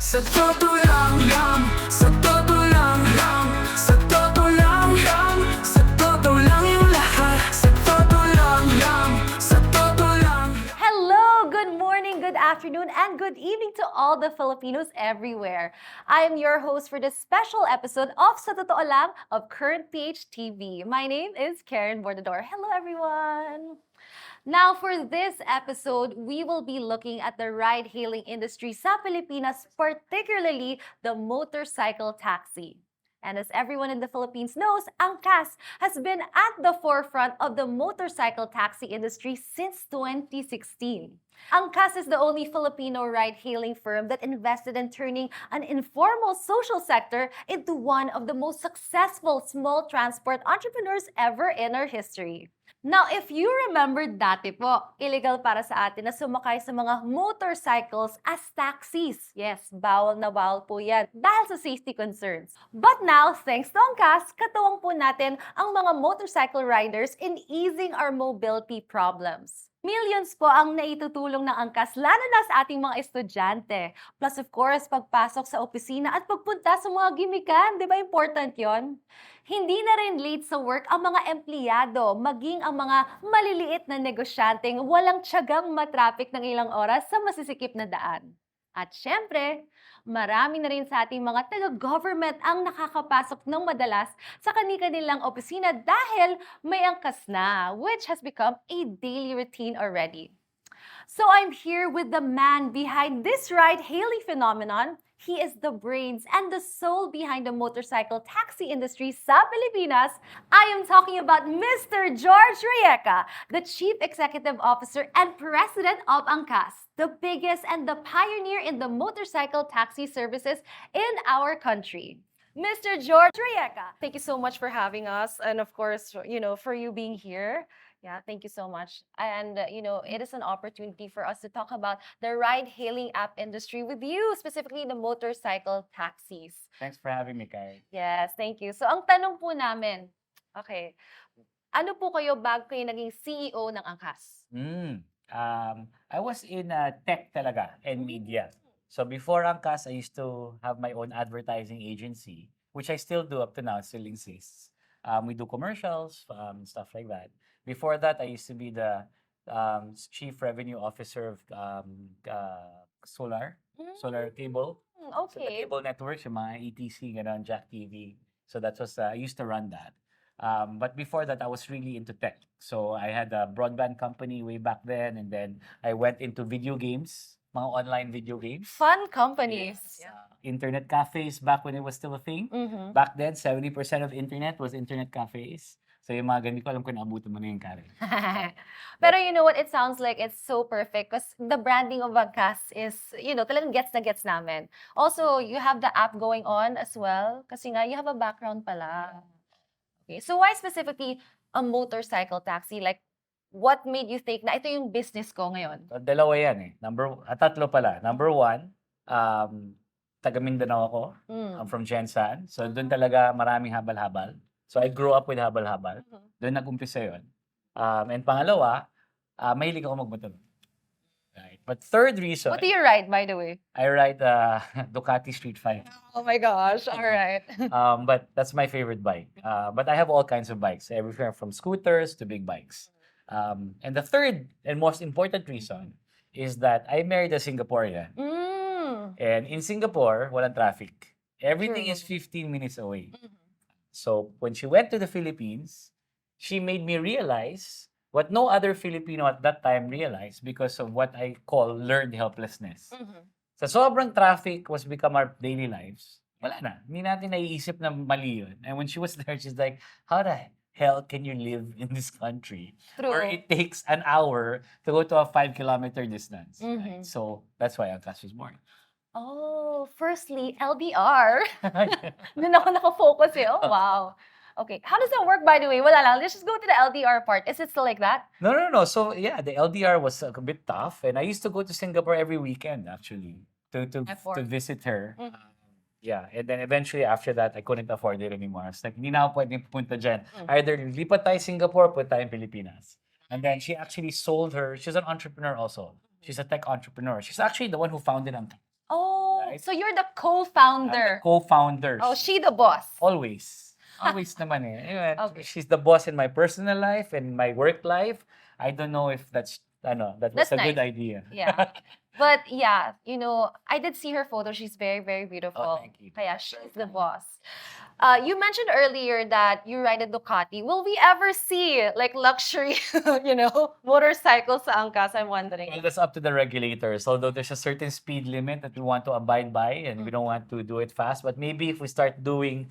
Sa totoo lang, sa totoo lang, sa totoo lang, sa totoo lang yung lahat. Sa totoo lang, sa totoo lang. Hello, good morning, good afternoon, and good evening to all the Filipinos everywhere. I am your host for this special episode of Sa Totoo Lang of Current PH TV. My name is Karen Bordador. Hello, everyone. Now, for this episode, we will be looking at the ride-hailing industry sa Pilipinas, particularly the motorcycle taxi. And as everyone in the Philippines knows, Ankas has been at the forefront of the motorcycle taxi industry since 2016. Ankas is the only Filipino ride-hailing firm that invested in turning an informal social sector into one of the most successful small transport entrepreneurs ever in our history. Now, if you remember dati po, illegal para sa atin na sumakay sa mga motorcycles as taxis. Yes, bawal na bawal po yan dahil sa safety concerns. But now, thanks to Angkas, katuwang po natin ang mga motorcycle riders in easing our mobility problems. Millions po ang naitutulong ng Angkas, lalo na sa ating mga estudyante. Plus, of course, pagpasok sa opisina at pagpunta sa mga gimikan. Di ba important yon? Hindi na rin late sa work ang mga empleyado, maging ang mga maliliit na negosyanteng walang tiyagang matraffic ng ilang oras sa masisikip na daan. At syempre, marami na rin sa ating mga taga-government ang nakakapasok ng madalas sa kani-kanilang opisina dahil may angkas na, which has become a daily routine already. So I'm here with the man behind this ride-hailing phenomenon. He is the brains and the soul behind the motorcycle taxi industry sa Pilipinas. I am talking about Mr. George Royeca, the Chief Executive Officer and President of Ankas, the biggest and the pioneer in the motorcycle taxi services in our country. Mr. George Royeca, thank you so much for having us, and of course, for you being here. Yeah, thank you so much. And, it is an opportunity for us to talk about the ride-hailing app industry with you, specifically the motorcycle taxis. Thanks for having me, Karen. Yes, thank you. So, ang tanong po namin, okay, ano po kayo bago kayo naging CEO ng Angkas? I was in tech talaga and media. So before Ankas, I used to have my own advertising agency, which I still do up to now, still exists. We do commercials, stuff like that. Before that, I used to be the Chief Revenue Officer of Solar Cable. So the Okay. cable networks, yung mga ETC, ganon, Jack TV. So that was, I used to run that. But before that, I was really into tech. So I had a broadband company way back then, and then I went into video games, mga online video games. Fun companies. Internet cafes back when it was still a thing. Mhm. Back then, 70% of internet was internet cafes. So yung mga ganito ko alam kung naabutan mo na yung Karen. Pero you know what? It sounds like it's so perfect because the branding of Ankas is, talagang gets na gets namin. Also, you have the app going on as well kasi nga, you have a background pala. Okay. So why specifically a motorcycle taxi? Like, what made you think na ito yung business ko ngayon? So, dalawa yan eh. Tatlo pala. Number one, taga Mindanao ako. I'm from Jensan. So doon talaga maraming habal-habal. So I grew up with habal-habal. Doon nag-umpisa yun. And pangalawa, mahilig ako magmotor. Right. But third reason, What do you ride, by the way? I ride Ducati Street Fighter. Oh my gosh, all right. But that's my favorite bike. But I have all kinds of bikes, everywhere from scooters to big bikes. And the third and most important reason is that I married a Singaporean. And in Singapore, walang traffic. Everything is 15 minutes away. So when she went to the Philippines, she made me realize what no other Filipino at that time realized because of what I call learned helplessness. Sa sobrang traffic was become our daily lives, wala na. Hindi natin naiisip na mali yun. And when she was there, she's like, how the hell can you live in this country True. where it takes an hour to go to a 5-kilometer distance? Right? So that's why Ankas was born. Oh, firstly, LDR. Doon ako nakafocus eh. Oh, wow. Okay. How does that work, by the way? Wala lang. Let's just go to the LDR part. Is it still like that? No. So yeah, the LDR was a bit tough, and I used to go to Singapore every weekend actually to F4. visit her. Yeah, and then eventually after that, I couldn't afford it anymore. I was like, hindi na ako pwedeng pupunta dyan. Either lipat tayo Singapore, punta tayo Pilipinas. And then she actually sold her. She's an entrepreneur also. She's a tech entrepreneur. She's actually the one who founded Ankas. Oh, right? So you're the I'm the co-founder. co-founders. Oh, she the boss. Always. Always naman eh. Anyway, Okay. she's the boss in my personal life and my work life. I don't know if that was That's a good nice. idea. Yeah. But yeah, I did see her photo. She's very, very beautiful. Oh, thank you. Kaya she's the boss. You mentioned earlier that you ride a Ducati. Will we ever see like luxury, motorcycles sa Angkas? I'm wondering. Well, that's up to the regulators. Although there's a certain speed limit that we want to abide by, and we don't want to do it fast. But maybe if we start doing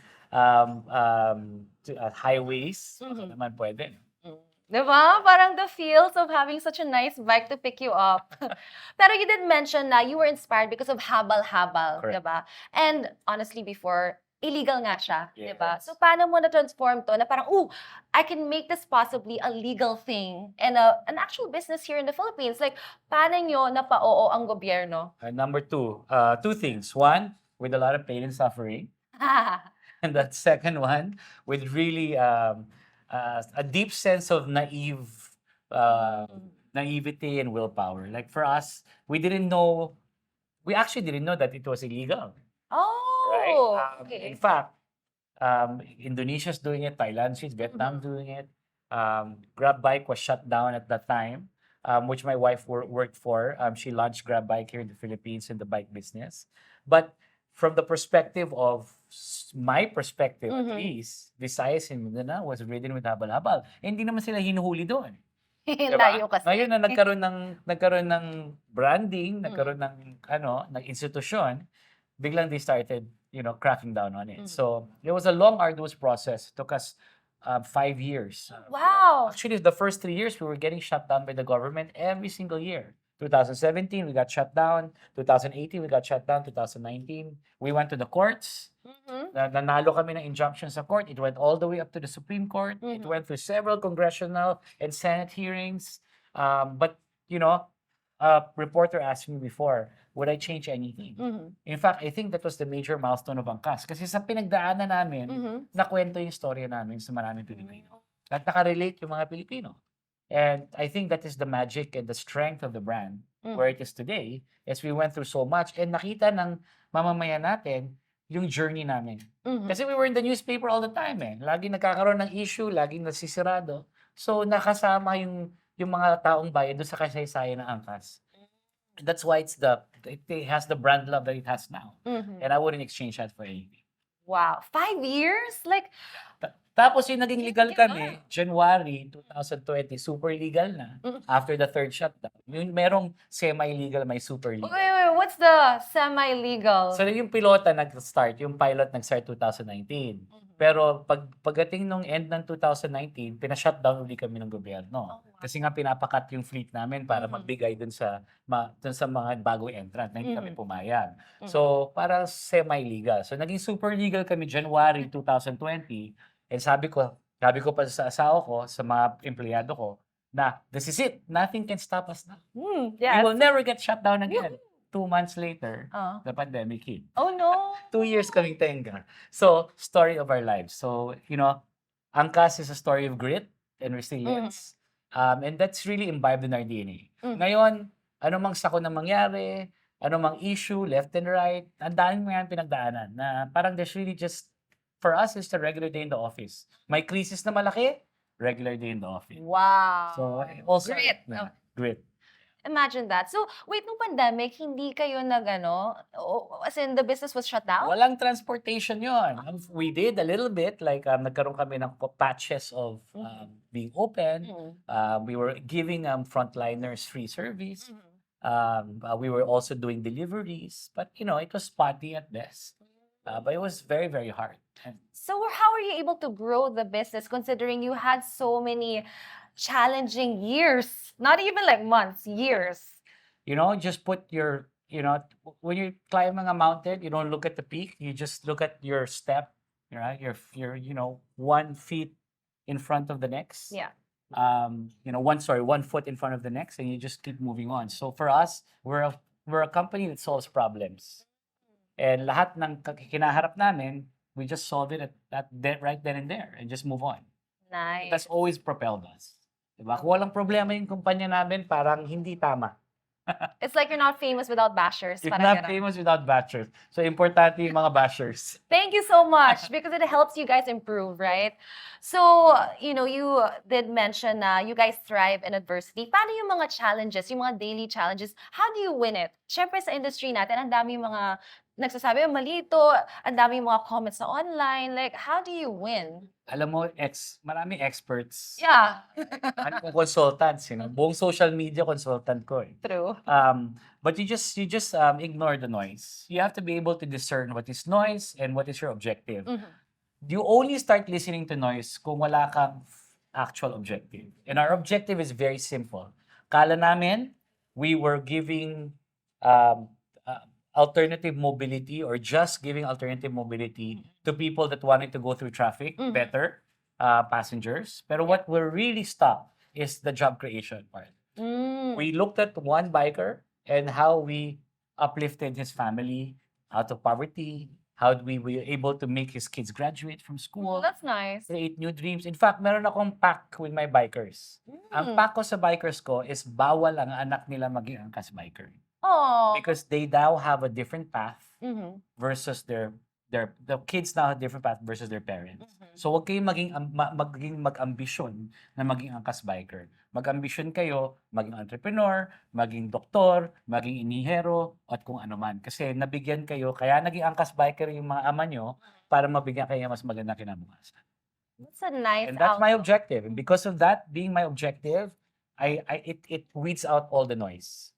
highways, baka naman pwede. Diba? Parang the feels of having such a nice bike to pick you up. Pero you did mention na you were inspired because of habal-habal, Correct. diba? And honestly, before, illegal nga siya, diba? Yes. So paano mo na-transform to na parang, I can make this possibly a legal thing and an actual business here in the Philippines. Like, paano nyo napa-oo ang gobyerno? Number two things. One, with a lot of pain and suffering. And that second one, with really a deep sense of naivety and willpower. Like for us, we actually didn't know that it was illegal. Right? Oh, okay. In fact, Indonesia's doing it, Thailand's Vietnam's doing it. Grab Bike was shut down at that time, which my wife worked for. She launched Grab Bike here in the Philippines in the bike business. But from the perspective of my perspective, at least, Visayas and Mindanao was ridden with habal-habal. Hindi naman sila hinuhuli doon. Diba? Layo kasi. Ngayon na nagkaroon ng branding, nagkaroon ng institusyon, biglang they started, cracking down on it. So it was a long, arduous process. It took us 5 years. Wow. Actually, the first 3 years, we were getting shut down by the government every single year. 2017, we got shut down. 2018, we got shut down. 2019, we went to the courts. Nanalo kami ng injunction sa court. It went all the way up to the Supreme Court. It went through several congressional and Senate hearings. But, a reporter asked me before, would I change anything? In fact, I think that was the major milestone of Ankas. Kasi sa pinagdaanan namin, nakwento yung storya namin sa maraming Pilipino. At nakarelate yung mga Pilipino. And I think that is the magic and the strength of the brand where it is today, as we went through so much and nakita ng mamamayan natin yung journey namin. Kasi we were in the newspaper all the time eh. Laging nagkakaroon ng issue, laging nasisirado. So nakasama yung mga taong bayan doon sa kasaysayan ng Ankas. That's why it has the brand love that it has now. And I wouldn't exchange that for anything. Wow. 5 years? Like, Tapos yung naging legal kami, January 2020, super legal na. After the third shutdown. Yung merong semi-legal, may super legal. wait, what's the semi-legal? So yung pilot nag-start 2019. Pero pagdating nung end ng 2019, pina-shutdown uli kami ng gobyerno. Kasi nga pinapakat yung fleet namin para magbigay dun sa mga bagong entrant na hindi kami pumayag. So parang semi-legal. So naging super legal kami January 2020. And sabi ko pa sa asawa ko, sa mga empleyado ko, na this is it. Nothing can stop us now. We will never get shut down again. 2 months later, the pandemic hit. Oh no! 2 years kaming tenga. So, story of our lives. So, Ankas is a story of grit and resilience. And that's really imbibed in our DNA. Ngayon, anumang sako na mangyari, anumang issue, left and right, ang daming mga pinagdaanan na parang there's really just, for us, it's the regular day in the office. May crisis na malaki, regular day in the office. Wow. So, also, Grit. Grit. Imagine that. So, wait, nung pandemic, hindi kayo as in the business was shut down? Walang transportation yon. We did a little bit, like nagkaroon kami ng patches of being open. We were giving frontliners free service. We were also doing deliveries. But, it was spotty at best. But it was very, very hard. So how are you able to grow the business considering you had so many challenging years? Not even like months, years. Just put when you're climbing a mountain, you don't look at the peak. You just look at your step, right? Your 1 feet in front of the next. Yeah. 1 foot in front of the next, and you just keep moving on. So for us, we're a company that solves problems. And lahat ng kinaharap namin, we just solve it right then and there and just move on. Nice. That's always propelled us. Diba? Kung walang problema yung kumpanya namin, parang hindi tama. It's like you're not famous without bashers. You're Parang not ganun. famous without bashers. So, importante yung mga bashers. Thank you so much because it helps you guys improve, right? So, you know, you did mention na you guys thrive in adversity. Paano yung mga challenges, yung mga daily challenges? How do you win it? Siyempre sa industry natin, ang dami mga nagsasabi, mali ito, ang dami mga comments na online. Like, how do you win? Alam mo, maraming experts. Yeah. Maraming consultants, Buong social media consultant ko eh. True. But you just ignore the noise. You have to be able to discern what is noise and what is your objective. You only start listening to noise kung wala kang actual objective. And our objective is very simple. Kala namin, we were giving alternative mobility or just giving alternative mobility to people that wanted to go through traffic better, passengers. Pero what will really stop is the job creation part. We looked at one biker and how we uplifted his family out of poverty, how we were able to make his kids graduate from school, That's nice. create new dreams. In fact, meron akong pact with my bikers. Ang pact ko sa bikers ko is bawal ang anak nila maging angkas biker. Oh. Because they now have a different path versus the kids now have a different path versus their parents. So wag kayong mag-ambisyon na maging angkas biker. Mag-ambisyon kayo, maging entrepreneur, maging doktor, maging inihero, at kung ano man. Kasi nabigyan kayo, kaya naging angkas biker yung mga ama nyo para mabigyan kayo mas magandang kinabukasan. That's a nice And that's my outlook. objective. And because of that being my objective, it weeds out all the noise.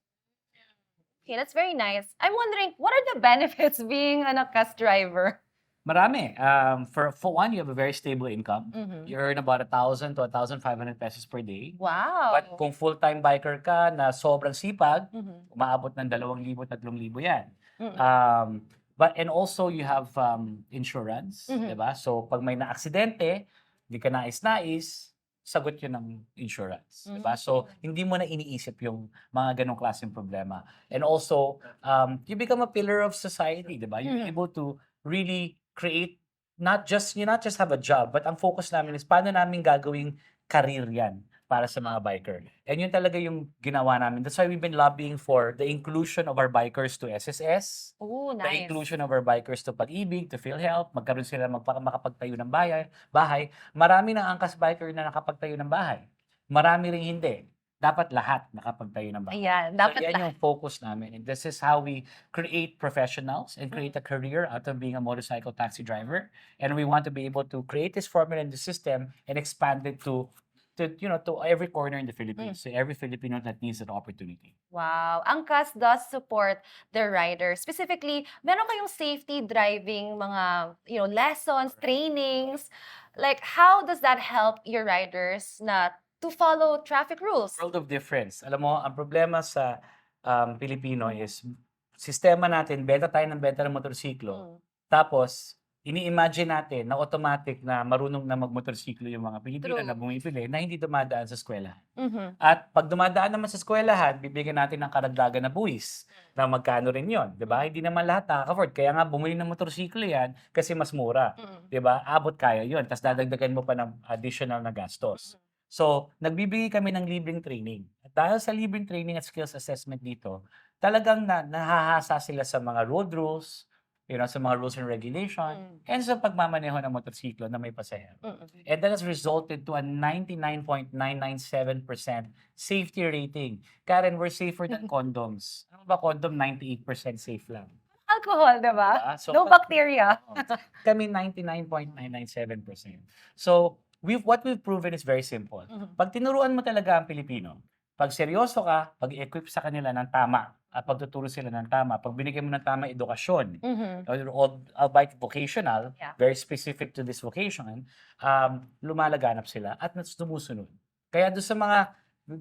Okay, that's very nice. I'm wondering, what are the benefits being an Ankas driver? Marami. For one, you have a very stable income. You earn about 1,000 to 1,500 pesos per day. Wow. But kung full-time biker ka na sobrang sipag, umaabot ng 2,000, 3,000 yan. And also you have insurance, diba? So pag may na-aksidente, hindi ka nais-nais, sagot yun ng insurance, diba? So hindi mo na iniisip yung mga ganong klaseng problema. And also, you become a pillar of society, diba? You're able to really create, you not just have a job, but ang focus namin is paano namin gagawing career yan para sa mga biker. And yun talaga yung ginawa namin. That's why we've been lobbying for the inclusion of our bikers to SSS, Oh, the nice. inclusion of our bikers to Pag-ibig, to PhilHealth, magkaroon sila makapagtayo ng bahay. Marami ng angkas biker na nakapagtayo ng bahay. Marami rin hindi. Dapat lahat nakapagtayo ng bahay. Ayan, So dapat yan lahat. yung focus namin. And this is how we create professionals and create a career out of being a motorcycle taxi driver. And we want to be able to create this formula in the system and expand it to every corner in the Philippines. So every Filipino that needs an opportunity. Wow. Ankas does support the riders. Specifically, meron kayong safety driving mga, lessons, trainings. Like, how does that help your riders to follow traffic rules? World of difference. Alam mo, ang problema sa Pilipino is sistema natin, benta tayo ng motorsiklo. Tapos, ini-imagine natin na automatic na marunong na magmotorsiklo yung mga Pilipino True. na bumibili na hindi dumadaan sa eskwelahan. At pag dumadaan naman sa eskwelahan, bibigyan natin ng karagdagan na buwis na magkano rin yon, 'di ba? Hindi naman lahat nakaka-afford. Kaya nga bumili ng motorsiklo yan kasi mas mura, 'di ba? Abot kaya yon. Tapos dadagdagan mo pa ng additional na gastos. So, nagbibigay kami ng libreng training. At dahil sa libreng training at skills assessment dito, talagang nahahasa sila sa mga road rules, sa mga rules and regulation, and sa pagmamaneho ng motorsiklo na may pasahero. And that has resulted to a 99.997% safety rating. Karen, we're safer than condoms. Ano ba condom? 98% safe lang. Alcohol, diba? Diba? So, No bacteria. Kami 99.997%. So, what we've proven is very simple. Pag tinuruan mo talaga ang Pilipino, pag seryoso ka, pag i-equip sa kanila ng tama, at pagtuturo sila ng tama, pag binigyan mo ng tama edukasyon, albeit vocational, very specific to this vocation, lumalaganap sila at sumusunod. Kaya doon sa mga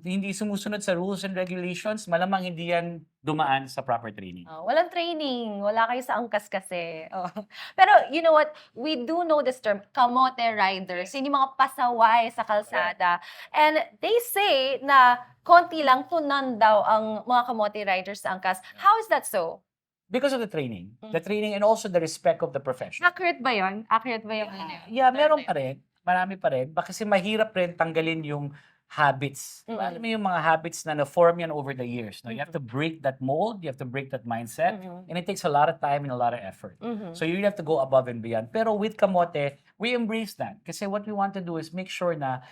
hindi sumusunod sa rules and regulations, malamang hindi yan dumaan sa proper training. Walang training. Wala kayo sa angkas kasi. Pero you know what? We do know this term, kamote riders. Yun yung mga pasaway sa kalsada. And they say na konti lang to none daw ang mga kamote riders sa angkas. How is that so? Because of the training. The training and also the respect of the profession. Accurate ba yun? Accurate ba yung Yeah, meron pa rin. Marami pa rin. Kasi mahirap rin tanggalin yung habits. Diba? Alam mo yung mga habits na na-form yan over the years. No? You have to break that mold, you have to break that mindset, and it takes a lot of time and a lot of effort. So you really have to go above and beyond. Pero with Kamote, we embrace that. Kasi what we want to do is make sure na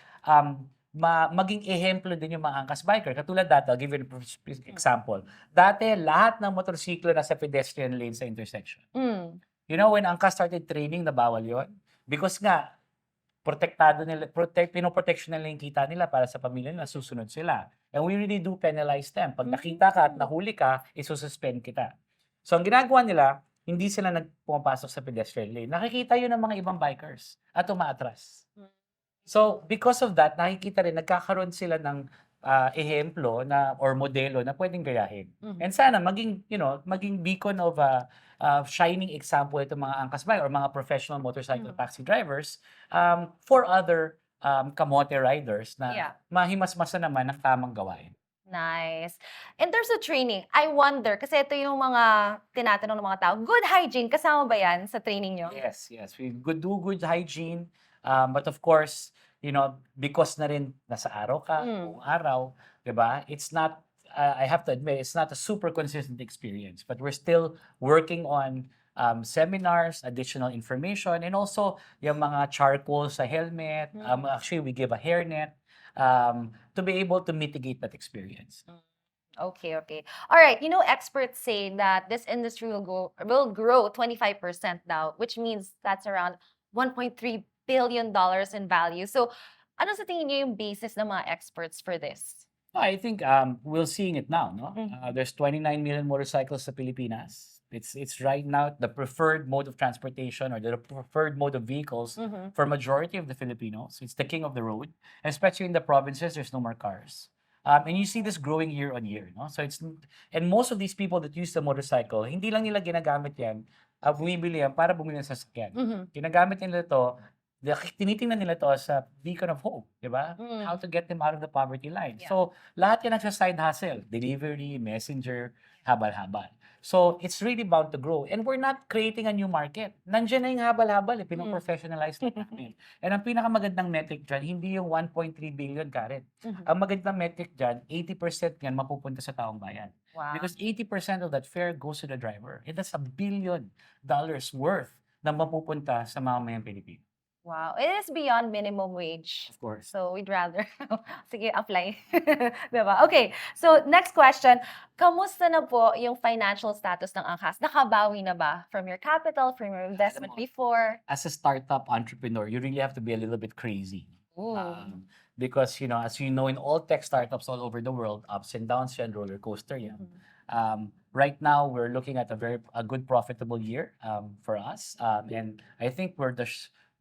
maging ehemplo din yung mga angkas biker. Katulad dati, I'll give you an example. Dati, lahat ng motorsiklo nasa pedestrian lane sa intersection. You know, when Angkas started training, nabawal yon. Because nga, protektado nila, pinoprotection nila yung kita nila para sa pamilya nila, susunod sila. And we really do penalize them. Pag nakita ka at nahuli ka, isususpend kita. So, ang ginagawa nila, hindi sila nagpumapasok sa pedestrian lane. Nakikita yun ng mga ibang bikers at umaatras. So, because of that, nakikita rin, nagkakaroon sila ng ehemplo na or modelo na pwedeng gayahin. And sana maging, you know, maging beacon of shining example itong mga angkas bike or mga professional motorcycle taxi drivers for other kamote riders na mahimasmasa naman ng tamang gawain. Nice. In terms of training, I wonder, kasi ito yung mga tinatanong ng mga tao, good hygiene, kasama ba yan sa training nyo? Yes. We do good hygiene. But of course, you know, because na rin nasa araw ka, buong araw, diba? It's not, I have to admit, it's not a super consistent experience. But we're still working on seminars, additional information, and also yung mga charcoal sa helmet. Actually, we give a hairnet to be able to mitigate that experience. Okay. All right. You know, experts say that this industry will grow 25% now, which means that's around $1.3 billion in value. So, ano sa tingin niyo yung basis ng mga experts for this? I think we're seeing it now. No, there's 29 million motorcycles sa Pilipinas. It's right now the preferred mode of transportation or the preferred mode of vehicles for majority of the Filipinos. It's the king of the road, especially in the provinces. There's no more cars. And you see this growing year on year, no? So and most of these people that use the motorcycle, hindi lang nila ginagamit yan, bumibili yan para bumili ng sasakyan. Ginagamit nila ito, tinitingnan nila to as a beacon of hope, di ba? How to get them out of the poverty line. So, lahat yan nasa side hustle. Delivery, messenger, habal-habal. So, it's really bound to grow. And we're not creating a new market. Nandiyan na yung habal-habal, pinoprofessionalize na namin. And ang pinakamagandang metric dyan, hindi yung 1.3 billion, Karen. Ang magandang metric dyan, 80% yan mapupunta sa taong bayan. Wow. Because 80% of that fare goes to the driver. And that's $1 billion worth na mapupunta sa mamamayang Pilipino. Wow. It is beyond minimum wage. Of course. So, we'd rather, sige, apply. Diba? Okay. So, next question. Kamusta na po yung financial status ng Ankas? Nakabawi na ba from your capital, from your investment before? As a startup entrepreneur, you really have to be a little bit crazy. Because, you know, as you know, in all tech startups all over the world, ups and downs yan, roller coaster yan. Right now, we're looking at a good profitable year for us. And I think we're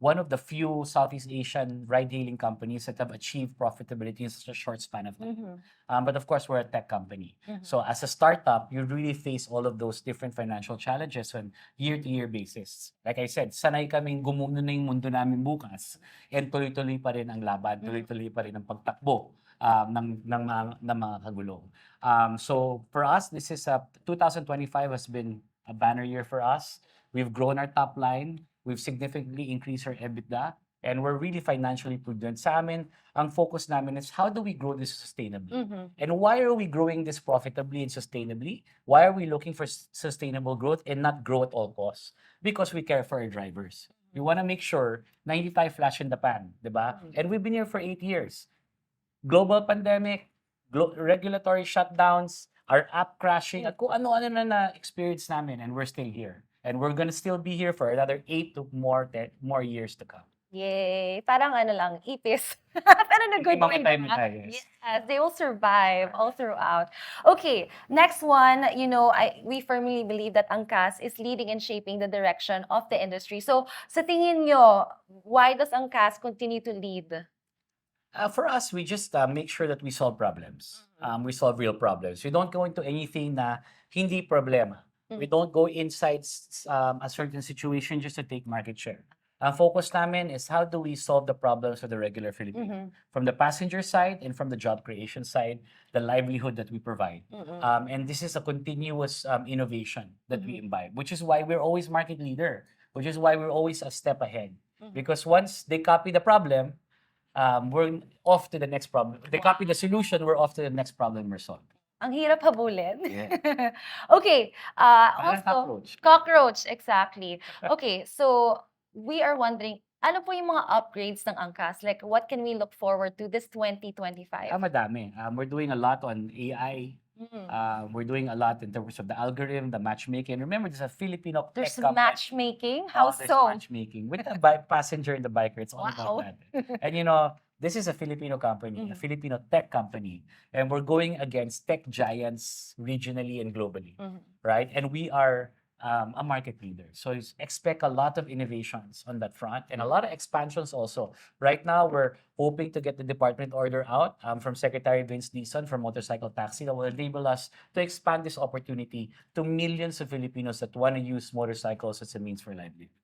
one of the few Southeast Asian ride-hailing companies that have achieved profitability in such a short span of time. But of course, we're a tech company. So as a startup, you really face all of those different financial challenges on year-to-year basis. Like I said, sanay kaming gumuno na yung mundo namin bukas and tuloy-tuloy pa rin ang laban, tuloy-tuloy pa rin ang pagtakbo ng mga kagulong. So for us, 2025 has been a banner year for us. We've grown our top line. We've significantly increased our EBITDA, and we're really financially prudent. Sa amin, ang focus namin is how do we grow this sustainably? And why are we growing this profitably and sustainably? Why are we looking for sustainable growth and not grow at all costs? Because we care for our drivers. We want to make sure na hindi tayo flash in the pan, di ba? And we've been here for 8 years. Global pandemic, regulatory shutdowns, our app crashing, at kung ano-ano na na-experience namin, and we're still here. And we're gonna still be here for another 8 to more years to come. Yay! Parang ano lang, ipis. Pero nag-good way Mamatay ba? tayo, yes. Yes, they will survive all throughout. Okay, next one, you know, we firmly believe that Angkas is leading and shaping the direction of the industry. So, sa tingin nyo, why does Angkas continue to lead? For us, we just make sure that we solve problems. We solve real problems. We don't go into anything na hindi problema. We don't go inside a certain situation just to take market share. Ang focus namin is how do we solve the problems of the regular Filipino, from the passenger side and from the job creation side, the livelihood that we provide. And this is a continuous innovation that we imbibe, which is why we're always market leader, which is why we're always a step ahead. Because once they copy the problem, we're off to the next problem. They copy the solution, we're off to the next problem we're solving. Ang hirap habulin. Yeah. Okay. Parang Also, cockroach. cockroach, exactly. Okay, so we are wondering, ano po yung mga upgrades ng Angkas? Like, what can we look forward to this 2025? Madami. We're doing a lot on AI. Mm. We're doing a lot in terms of the algorithm, the matchmaking. Remember, there's a Filipino There's tech company. matchmaking? How There's so? matchmaking. With the passenger and the biker, it's all Wow. about that. And you know, this is a Filipino company, a Filipino tech company, and we're going against tech giants regionally and globally, right? And we are a market leader. So expect a lot of innovations on that front and a lot of expansions also. Right now, we're hoping to get the department order out from Secretary Vince Dizon for motorcycle taxi that will enable us to expand this opportunity to millions of Filipinos that want to use motorcycles as a means for livelihood.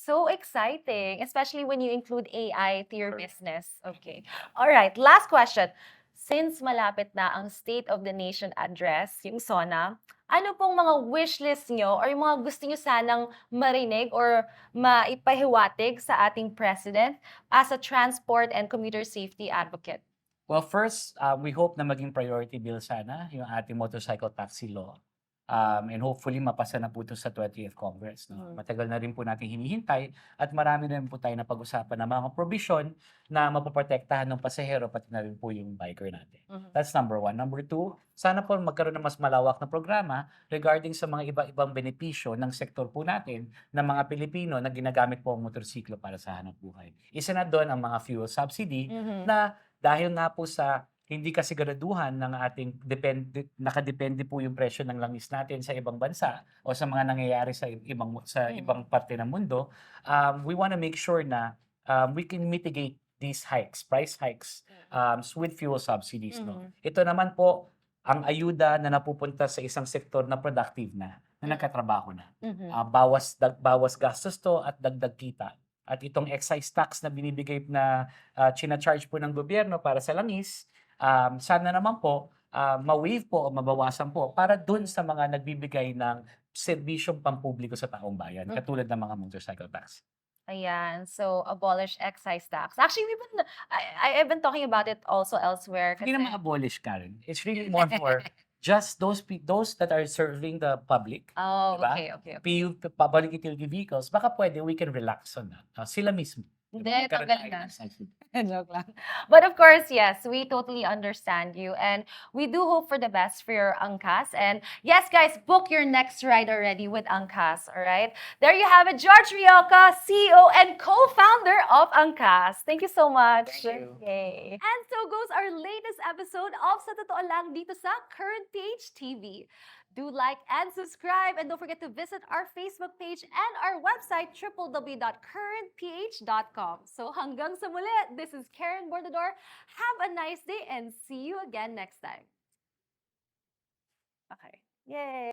So exciting, especially when you include AI to your business. Okay. All right, last question. Since malapit na ang State of the Nation address, yung SONA, ano pong mga wish list nyo or yung mga gusto nyo sanang marinig or maipahiwatig sa ating president as a transport and commuter safety advocate? Well, first, we hope na maging priority bill sana yung ating motorcycle taxi law. And hopefully mapasa na po ito sa 20th Congress. No? Matagal na rin po natin hinihintay at marami na rin po tayo na pag-usapan ng mga provision na mapoprotektahan ng pasahero pati na rin po yung biker natin. That's number one. Number two, sana po magkaroon ng mas malawak na programa regarding sa mga iba-ibang benepisyo ng sektor po natin ng mga Pilipino na ginagamit po ang motorsiklo para sa hanap buhay. Isa na doon ang mga fuel subsidy na dahil nga po sa hindi kasiguraduhan ng ating nakadepende po yung presyo ng langis natin sa ibang bansa o sa mga nangyayari sa ibang parte ng mundo, we want to make sure na we can mitigate these price hikes with fuel subsidies. No? Ito naman po ang ayuda na napupunta sa isang sektor na productive na nagkatrabaho na. Bawas gastos to at dagdag kita. At itong excise tax na binibigay na china-charge po ng gobyerno para sa langis, sana naman po ma-waive po o mabawasan po para dun sa mga nagbibigay ng serbisyong pampubliko sa taong bayan, katulad ng mga motorcycle tax. Ayan, so abolish excise tax. Actually, I've been talking about it also elsewhere. Hindi naman abolish, Karen. It's really more for just those that are serving the public. Oh, diba? okay. Public utility vehicles, baka pwede we can relax on that. Sila mismo. Hindi, Magkaroon tanggal tayo na. ng subsidy. Joke lang. But of course, yes, we totally understand you. And we do hope for the best for your Ankas. And yes, guys, book your next ride already with Ankas, all right? There you have it, George Royeca, CEO and co-founder of Ankas. Thank you so much. Thank you. Okay. And so goes our latest episode of Sa Totoo Lang dito sa Current Page TV. Do like and subscribe, and don't forget to visit our Facebook page and our website, www.currentph.com. So hanggang sa muli, this is Karen Bordador. Have a nice day and see you again next time. Okay. Yay!